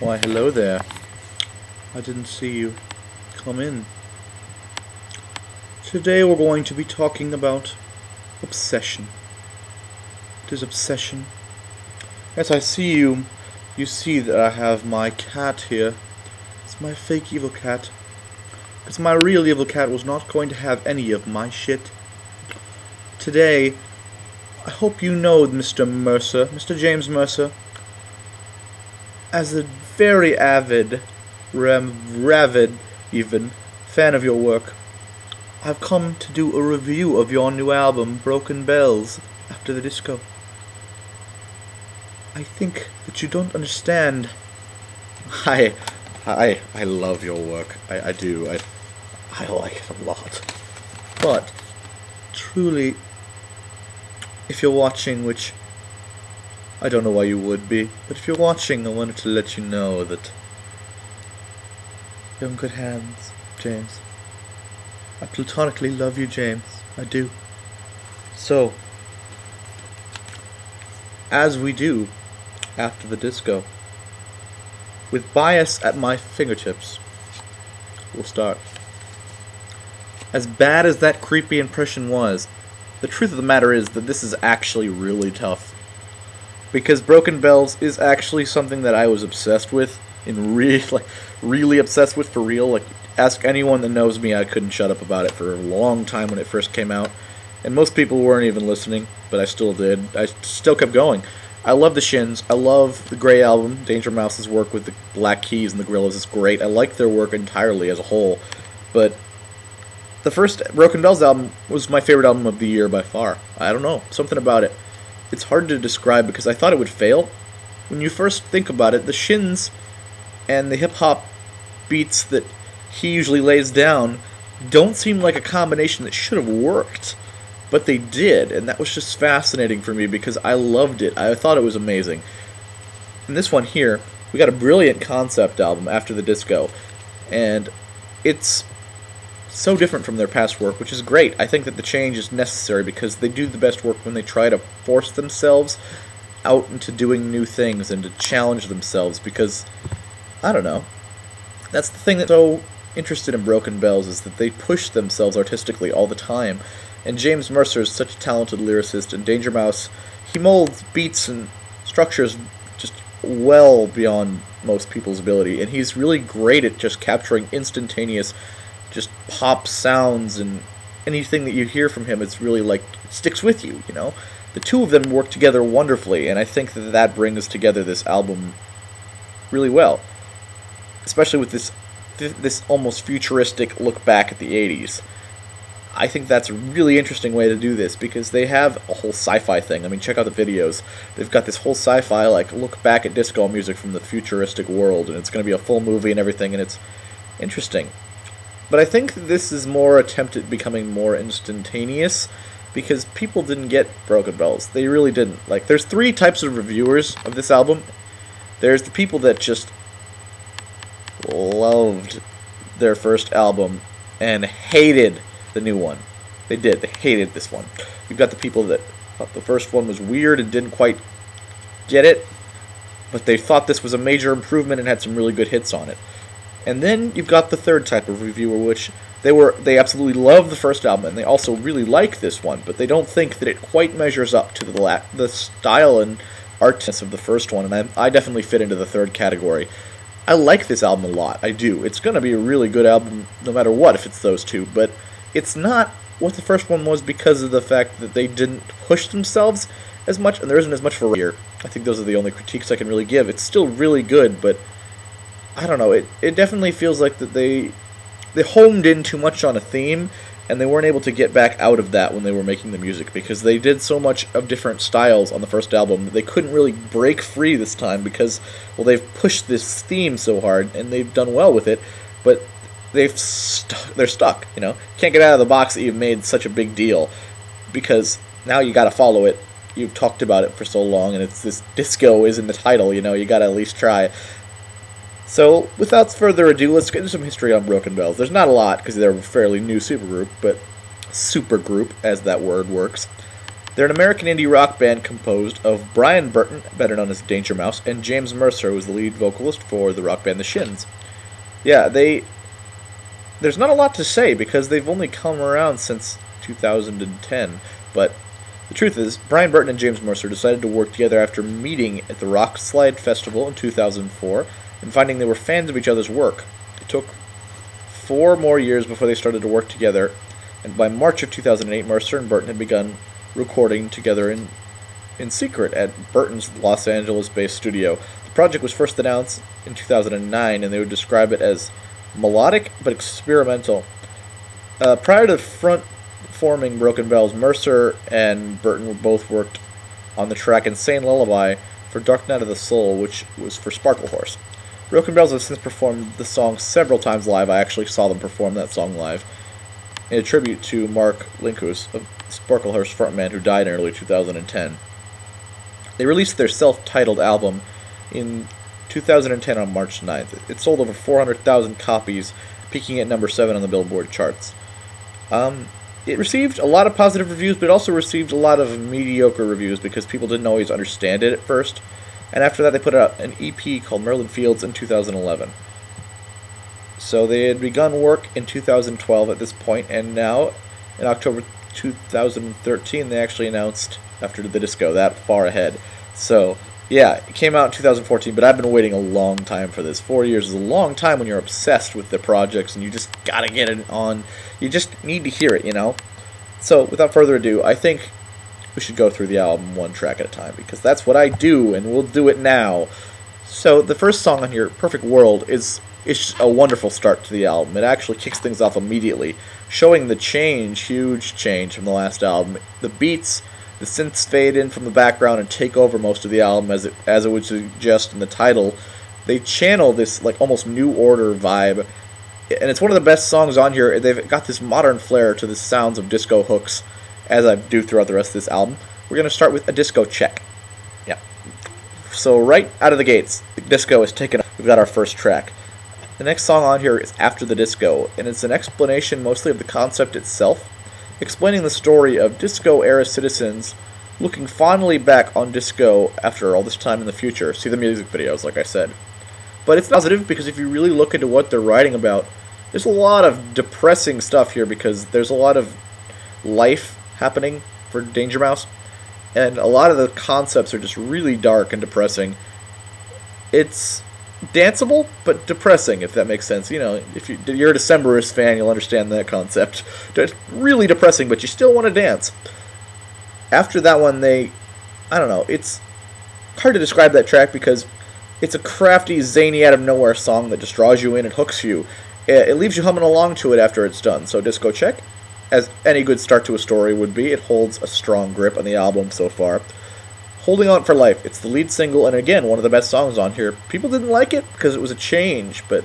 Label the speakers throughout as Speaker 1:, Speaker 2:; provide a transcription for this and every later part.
Speaker 1: Why, hello there. I didn't see you. Come in. Today we're going to be talking about obsession. It is obsession. As I see you, you see that I have my cat here. It's my fake evil cat. Because my real evil cat was not going to have any of my shit. Today, I hope you know Mr. Mercer, Mr. James Mercer, as a very avid, ravid even, fan of your work. I've come to do a review of your new album, Broken Bells, After the Disco. I think that you don't understand. I love your work. I do. I like it a lot. But, truly, if you're watching, which I don't know why you would be, but if you're watching, I wanted to let you know that you're in good hands, James. I platonically love you, James. I do. So, as we do after the disco, with bias at my fingertips, we'll start. As bad as that creepy impression was, the truth of the matter is that this is actually really tough. Because Broken Bells is actually something that I was obsessed with, really obsessed with for real. Like, ask anyone that knows me, I couldn't shut up about it for a long time when it first came out. And most people weren't even listening, but I still did. I still kept going. I love the Shins. I love the Grey album. Danger Mouse's work with the Black Keys and the Gorillaz is great. I like their work entirely as a whole. But the first Broken Bells album was my favorite album of the year by far. I don't know. Something about it. It's hard to describe because I thought it would fail. When you first think about it, the Shins and the hip-hop beats that he usually lays down don't seem like a combination that should have worked. But they did, and that was just fascinating for me because I loved it. I thought it was amazing. In this one here, we got a brilliant concept album, After the Disco, and it's so different from their past work, which is great. I think that the change is necessary because they do the best work when they try to force themselves out into doing new things and to challenge themselves because, I don't know, that's the thing that's so interested in Broken Bells is that they push themselves artistically all the time. And James Mercer is such a talented lyricist, and Danger Mouse, he molds beats and structures just well beyond most people's ability, and he's really great at just capturing instantaneous just pop sounds, and anything that you hear from him, it's really like, it sticks with you, you know? The two of them work together wonderfully, and I think that brings together this album really well. Especially with this almost futuristic look back at the 80s. I think that's a really interesting way to do this, because they have a whole sci-fi thing. I mean, check out the videos. They've got this whole sci-fi, like, look back at disco music from the futuristic world, and it's going to be a full movie and everything, and it's interesting. But I think this is more attempt at becoming more instantaneous, because people didn't get Broken Bells. They really didn't. Like, there's three types of reviewers of this album. There's the people that just loved their first album and hated the new one. They did. They hated this one. You've got the people that thought the first one was weird and didn't quite get it, but they thought this was a major improvement and had some really good hits on it. And then you've got the third type of reviewer, which they absolutely love the first album, and they also really like this one, but they don't think that it quite measures up to the style and artness of the first one, and I definitely fit into the third category. I like this album a lot, I do. It's going to be a really good album no matter what if it's those two, but it's not what the first one was because of the fact that they didn't push themselves as much, and there isn't as much for here. I think those are the only critiques I can really give. It's still really good, but I don't know, it definitely feels like that they homed in too much on a theme, and they weren't able to get back out of that when they were making the music, because they did so much of different styles on the first album that they couldn't really break free this time because, well, they've pushed this theme so hard, and they've done well with it, but they're stuck, you know? Can't get out of the box that you've made such a big deal, because now you gotta follow it. You've talked about it for so long, and it's this disco is in the title, you know, you gotta at least try. So, without further ado, let's get into some history on Broken Bells. There's not a lot, because they're a fairly new supergroup, as that word works. They're an American indie rock band composed of Brian Burton, better known as Danger Mouse, and James Mercer, who was the lead vocalist for the rock band The Shins. Yeah, there's not a lot to say because they've only come around since 2010, but the truth is, Brian Burton and James Mercer decided to work together after meeting at the Rock Slide Festival in 2004 and finding they were fans of each other's work. It took 4 more years before they started to work together, and by March of 2008, Mercer and Burton had begun recording together in secret at Burton's Los Angeles-based studio. The project was first announced in 2009, and they would describe it as melodic but experimental. Prior to forming Broken Bells, Mercer and Burton both worked on the track Insane Lullaby for Dark Night of the Soul, which was for Sparklehorse. Broken Bells have since performed the song several times live. I actually saw them perform that song live in a tribute to Mark Linkus, a Sparklehorse frontman who died in early 2010. They released their self-titled album in 2010 on March 9th. It sold over 400,000 copies, peaking at number 7 on the Billboard charts. It received a lot of positive reviews, but it also received a lot of mediocre reviews because people didn't always understand it at first. And after that, they put out an EP called Merlin Fields in 2011. So they had begun work in 2012 at this point, and now, in October 2013, they actually announced After the Disco, that far ahead. So, yeah, it came out in 2014, but I've been waiting a long time for this. 4 years is a long time when you're obsessed with the projects, and you just gotta get it on. You just need to hear it, you know? So, without further ado, I think we should go through the album one track at a time, because that's what I do, and we'll do it now. So, the first song on here, Perfect World, is a wonderful start to the album. It actually kicks things off immediately, showing the huge change from the last album. The beats, the synths fade in from the background and take over most of the album, as it would suggest in the title. They channel this like almost New Order vibe, and it's one of the best songs on here. They've got this modern flair to the sounds of disco hooks, as I do throughout the rest of this album. We're going to start with a disco check. Yeah. So right out of the gates, the disco is taken up. We've got our first track. The next song on here is After the Disco, and it's an explanation mostly of the concept itself, explaining the story of disco-era citizens looking fondly back on disco after all this time in the future. See the music videos, like I said. But it's positive because if you really look into what they're writing about, there's a lot of depressing stuff here because there's a lot of life happening for Danger Mouse, and a lot of the concepts are just really dark and depressing. It's danceable, but depressing, if that makes sense. You know, if you're a Decemberist fan, you'll understand that concept. It's really depressing, but you still want to dance. After that one, I don't know, it's hard to describe that track because it's a crafty, zany, out-of-nowhere song that just draws you in and hooks you. It leaves you humming along to it after it's done, so disco check. As any good start to a story would be, it holds a strong grip on the album so far. Holding On for Life, it's the lead single, and again, one of the best songs on here. People didn't like it because it was a change, but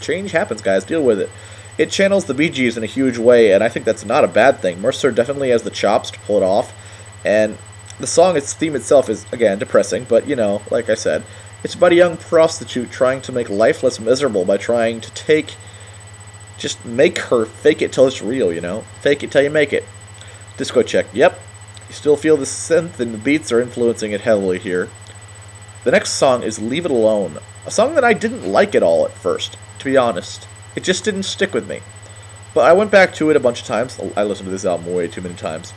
Speaker 1: change happens, guys. Deal with it. It channels the Bee Gees in a huge way, and I think that's not a bad thing. Mercer definitely has the chops to pull it off, and the song, its theme itself is, again, depressing, but, you know, like I said, it's about a young prostitute trying to make life less miserable by trying to just make her fake it till it's real, you know? Fake it till you make it. Disco check, yep. You still feel the synth and the beats are influencing it heavily here. The next song is Leave It Alone, a song that I didn't like at all at first, to be honest. It just didn't stick with me. But I went back to it a bunch of times. I listened to this album way too many times.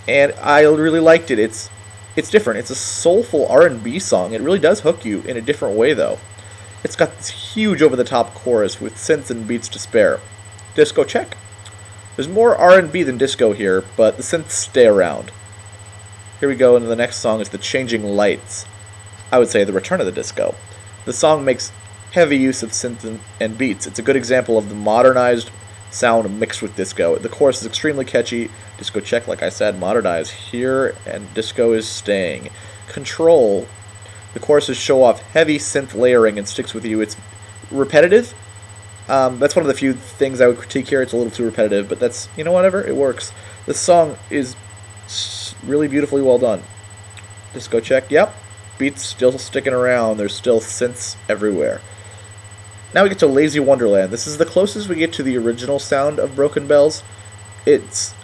Speaker 1: And I really liked it. It's different. It's a soulful R&B song. It really does hook you in a different way, though. It's got this huge over-the-top chorus with synths and beats to spare. Disco check. There's more R&B than disco here, but the synths stay around. Here we go, and the next song is The Changing Lights. I would say the return of the disco. The song makes heavy use of synth and beats. It's a good example of the modernized sound mixed with disco. The chorus is extremely catchy. Disco check, like I said, modernized here, and disco is staying. Control. The choruses show off heavy synth layering and sticks with you. It's repetitive. That's one of the few things I would critique here. It's a little too repetitive, but that's, you know, whatever, it works. The song is really beautifully well done. Disco check, yep. Beats still sticking around. There's still synths everywhere. Now we get to Lazy Wonderland. This is the closest we get to the original sound of Broken Bells. It's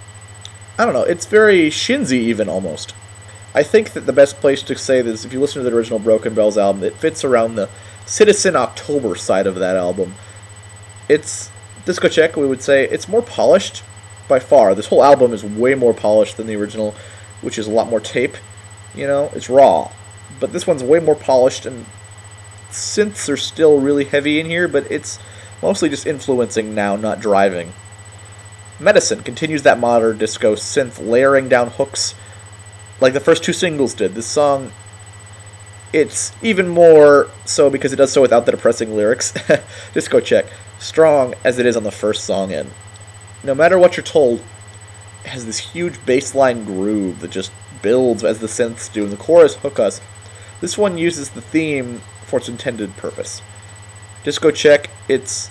Speaker 1: I don't know, it's very Shinzy even, almost. I think that the best place to say this, if you listen to the original Broken Bells album, it fits around the Citizen October side of that album. It's, Discocheck, we would say, it's more polished by far. This whole album is way more polished than the original, which is a lot more tape. You know, it's raw. But this one's way more polished, and synths are still really heavy in here, but it's mostly just influencing now, not driving. Medicine continues that modern disco synth, layering down hooks like the first two singles did. This song, it's even more so because it does so without the depressing lyrics. Discocheck, strong as it is on the first song in. No matter what you're told, it has this huge bassline groove that just builds as the synths do, and the chorus hook us. This one uses the theme for its intended purpose. Discocheck, it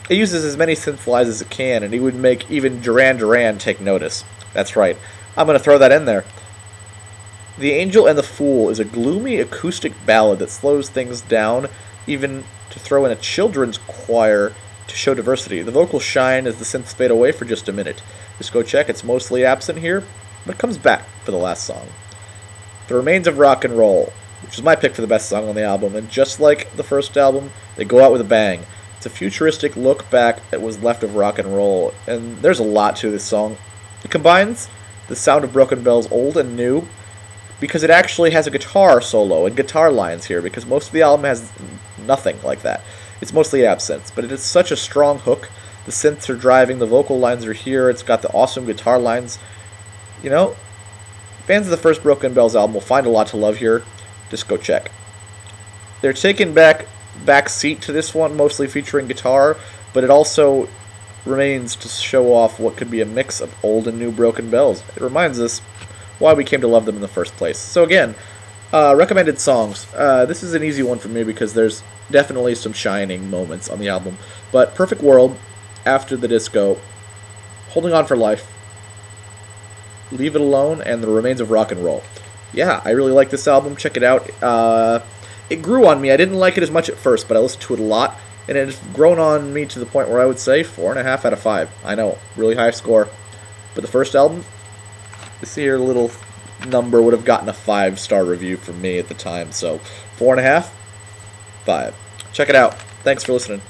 Speaker 1: uses as many synth lines as it can, and it would make even Duran Duran take notice. That's right. I'm going to throw that in there. The Angel and the Fool is a gloomy acoustic ballad that slows things down, even to throw in a children's choir to show diversity. The vocals shine as the synths fade away for just a minute. Discocheck, it's mostly absent here, but it comes back for the last song. The Remains of Rock and Roll, which is my pick for the best song on the album, and just like the first album, they go out with a bang. It's a futuristic look back at what was left of rock and roll, and there's a lot to this song. It combines the sound of Broken Bells old and new, because it actually has a guitar solo and guitar lines here, because most of the album has nothing like that. It's mostly absence, but it is such a strong hook. The synths are driving, the vocal lines are here, it's got the awesome guitar lines. You know, fans of the first Broken Bells album will find a lot to love here. Discocheck. They're taking back seat to this one, mostly featuring guitar, but it also remains to show off what could be a mix of old and new Broken Bells. It reminds us why we came to love them in the first place. So again, recommended songs. This is an easy one for me because there's definitely some shining moments on the album. But Perfect World, After the Disco, Holding On for Life, Leave It Alone, and The Remains of Rock and Roll. Yeah, I really like this album. Check it out. It grew on me. I didn't like it as much at first, but I listened to it a lot, and it has grown on me to the point where I would say 4.5 out of 5. I know, really high score. But the first album, this here little number would have gotten a 5-star review from me at the time. So 4.5, 5. Check it out. Thanks for listening.